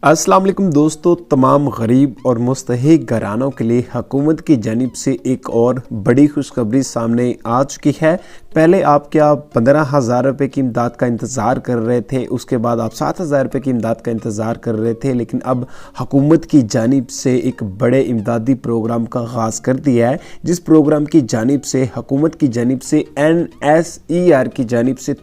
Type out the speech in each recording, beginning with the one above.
अस्सलाम वालेकुम दोस्तों, तमाम गरीब और मुस्तहिक घरानों के लिए हुकूमत की जानिब से एक और बड़ी खुशखबरी सामने आ चुकी है। पहले आप क्या 15,000 रुपये की इमदाद का इंतज़ार कर रहे थे, उसके बाद आप 7,000 रुपये की इमदाद का इंतज़ार कर रहे थे, लेकिन अब हुकूमत की जानिब से एक बड़े इमदादी प्रोग्राम का आगाज़ कर दिया है, जिस प्रोग्राम की जानिब से हुकूमत की जानिब से NSER की जानिब से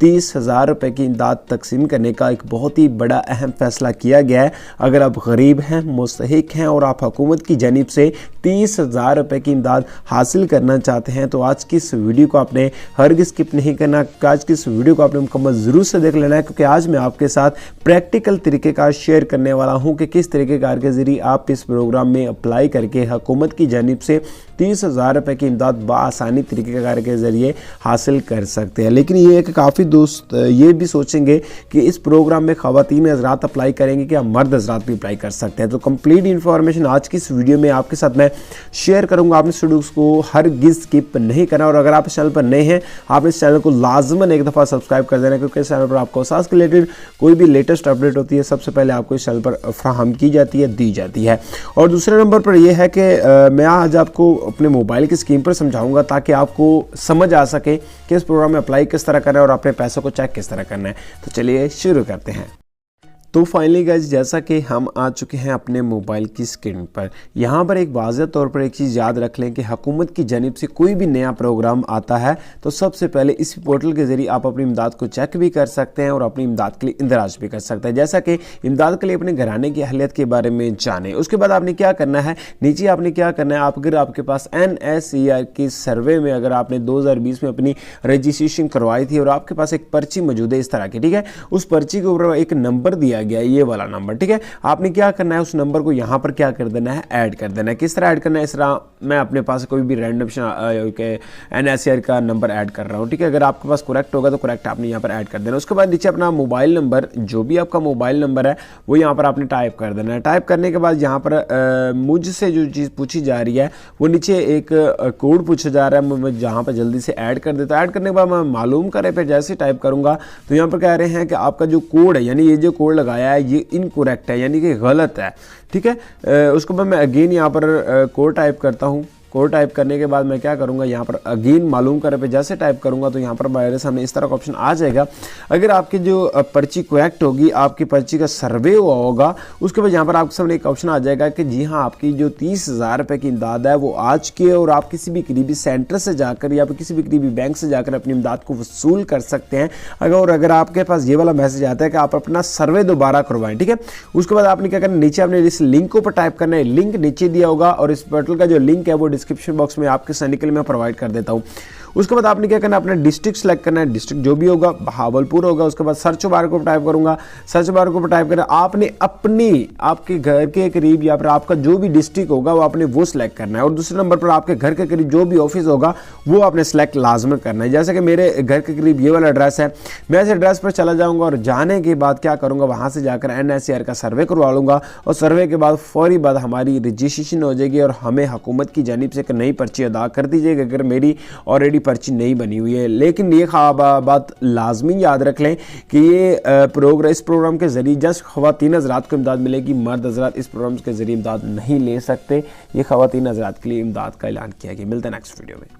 30,000 रुपये की इमदाद तकसीम करने का एक बहुत ही बड़ा अहम फैसला किया गया है। अगर आप गरीब हैं, मुस्तहिक हैं और आप हुकूमत की जानिब से 30,000 रुपये की इमदाद हासिल करना चाहते हैं तो आज की इस वीडियो को आपने हरगिज़ स्किप नहीं करना। आज की इस वीडियो को आपने मुकम्मल ज़रूर से देख लेना है, क्योंकि आज मैं आपके साथ प्रैक्टिकल तरीक़ेकार शेयर करने वाला हूँ कि किस तरीक़ेकार के ज़रिए आप इस प्रोग्राम में अप्लाई करके हुकूमत की जानिब से 30,000 रुपये की इमदाद बआसानी तरीक़ेकार के ज़रिए हासिल कर सकते हैं। लेकिन ये एक काफ़ी दोस्त ये भी सोचेंगे कि इस प्रोग्राम में ख़वातीन हज़रात अप्लाई करेंगे कि मर्द हज़रात भी अप्लाई कर सकते हैं। तो कंप्लीट इन्फॉर्मेशन आज की इस वीडियो में आपके साथ मैं शेयर करूंगा। आपने स्टूडियोज़ को हरगिज़ स्किप नहीं करना, और अगर आप इस चैनल पर नए हैं आप इस चैनल को लाजमन एक दफ़ा सब्सक्राइब कर देना, क्योंकि इस चैनल पर आपको सास के रिलेटेड कोई भी लेटेस्ट अपडेट होती है सबसे पहले आपको इस चैनल पर फ्राहम की जाती है, दी जाती है। और दूसरे नंबर पर यह है कि मैं आज आपको अपने मोबाइल की स्क्रीन पर समझाऊंगा ताकि आपको समझ आ सके कि इस प्रोग्राम में अप्लाई किस तरह करना है और अपने पैसों को चेक किस तरह करना है। तो चलिए शुरू करते हैं। तो फाइनली गाइस, जैसा कि हम आ चुके हैं अपने मोबाइल की स्क्रीन पर, यहाँ पर एक वाज़ेह तौर पर एक चीज़ याद रख लें कि हुकूमत की जानिब से कोई भी नया प्रोग्राम आता है तो सबसे पहले इस पोर्टल के ज़रिए आप अपनी इमदाद को चेक भी कर सकते हैं और अपनी इमदाद के लिए इंदराज भी कर सकते हैं। जैसा कि इमदाद के लिए अपने घराने की अहलियत के बारे में जानें, उसके बाद आपने क्या करना है, नीचे आपने क्या करना है, आप अगर आपके पास NSER की सर्वे में अगर आपने 2020 में अपनी रजिस्ट्रेशन करवाई थी और आपके पास एक पर्ची मौजूद है इस तरह की, ठीक है, उस पर्ची के ऊपर एक नंबर दिया गया, ये वाला नंबर, ठीक है, आपने क्या करना है, उस नंबर को यहां पर क्या कर देना है, ऐड कर देना है। किस तरह ऐड करना है, इस तरह मैं अपने पास कोई भी रैंडम NSER का नंबर ऐड कर रहा हूं, ठीक है। अगर आपके पास करेक्ट होगा तो करेक्ट आपने यहां पर ऐड कर देना। उसके बाद नीचे अपना मोबाइल नंबर, जो भी आपका मोबाइल नंबर है वो यहां पर आपने टाइप कर देना है। टाइप करने के बाद यहां पर मुझसे जो चीज़ पूछी जा रही है वो नीचे एक कोड पूछा जा रहा है, मैं जहां पर जल्दी से ऐड कर देता हूं। ऐड करने के बाद मैं मालूम करे फिर जैसे टाइप करूंगा तो यहां पर कह रहे हैं कि आपका जो कोड है, यानी ये जो कोड लगाया है ये इनकरेक्ट है, यानी कि गलत है, ठीक है। उसको मैं अगेन यहाँ पर कोड टाइप करता हूँ। कोड टाइप करने के बाद मैं क्या करूंगा, यहाँ पर अगेन मालूम करे पे जैसे टाइप करूंगा तो यहाँ पर मेरे सामने इस तरह का ऑप्शन आ जाएगा। अगर आपकी जो पर्ची करेक्ट होगी, आपकी पर्ची का सर्वे हुआ होगा, उसके बाद यहाँ पर आपके सामने एक ऑप्शन आ जाएगा कि जी हाँ, आपकी जो 30,000 रुपये की इमदाद है वो आ चुकी है और आप किसी भी करीबी सेंटर से जाकर या फिर किसी भी करीबी बैंक से जाकर अपनी इमदाद को वसूल कर सकते हैं। अगर आपके पास ये वाला मैसेज आता है कि आप अपना सर्वे दोबारा करवाएं, ठीक है, उसके बाद आपने क्या करना, नीचे आपने इस लिंक को टाइप करना है, लिंक नीचे दिया होगा और इस पोर्टल का जो लिंक है वो डिस्क्रिप्शन बॉक्स में आपके साथ निकल में प्रोवाइड कर देता हूं। उसके बाद आपने क्या करना है, अपना डिस्ट्रिक्ट सेलेक्ट करना है, डिस्ट्रिक्ट जो भी होगा, भावलपुर होगा। उसके बाद सर्च बार को टाइप करूंगा, सर्च बार को टाइप करना, आपने अपनी आपके घर के करीब या फिर आपका जो भी डिस्ट्रिक्ट होगा वो आपने वो सिलेक्ट करना है। और दूसरे नंबर पर आपके घर के करीब जो भी ऑफिस होगा वो आपने सेलेक्ट लाजमी करना है। जैसे कि मेरे घर के करीब ये वाला एड्रेस है, मैं इस एड्रेस पर चला जाऊंगा और जाने के बाद क्या करूंगा, वहां से जाकर NSER का सर्वे करवा लूंगा और सर्वे के बाद फौरी बाद हमारी रजिस्ट्रेशन हो जाएगी और हमें हुकूमत की जानिब से एक नई पर्ची अदा कर दी जाएगी अगर मेरी ऑलरेडी पर्ची नहीं बनी हुई है। लेकिन ये बात लाजमी याद रख लें कि ये इस प्रोग्राम के जरिए जस्ट ख़वातीन हज़रात को इमदाद मिलेगी, मर्द हज़रात इस प्रोग्राम के जरिए इमदाद नहीं ले सकते। ये ख़वातीन हज़रात के लिए इमदाद का ऐलान किया गया। मिलते हैं नेक्स्ट वीडियो में।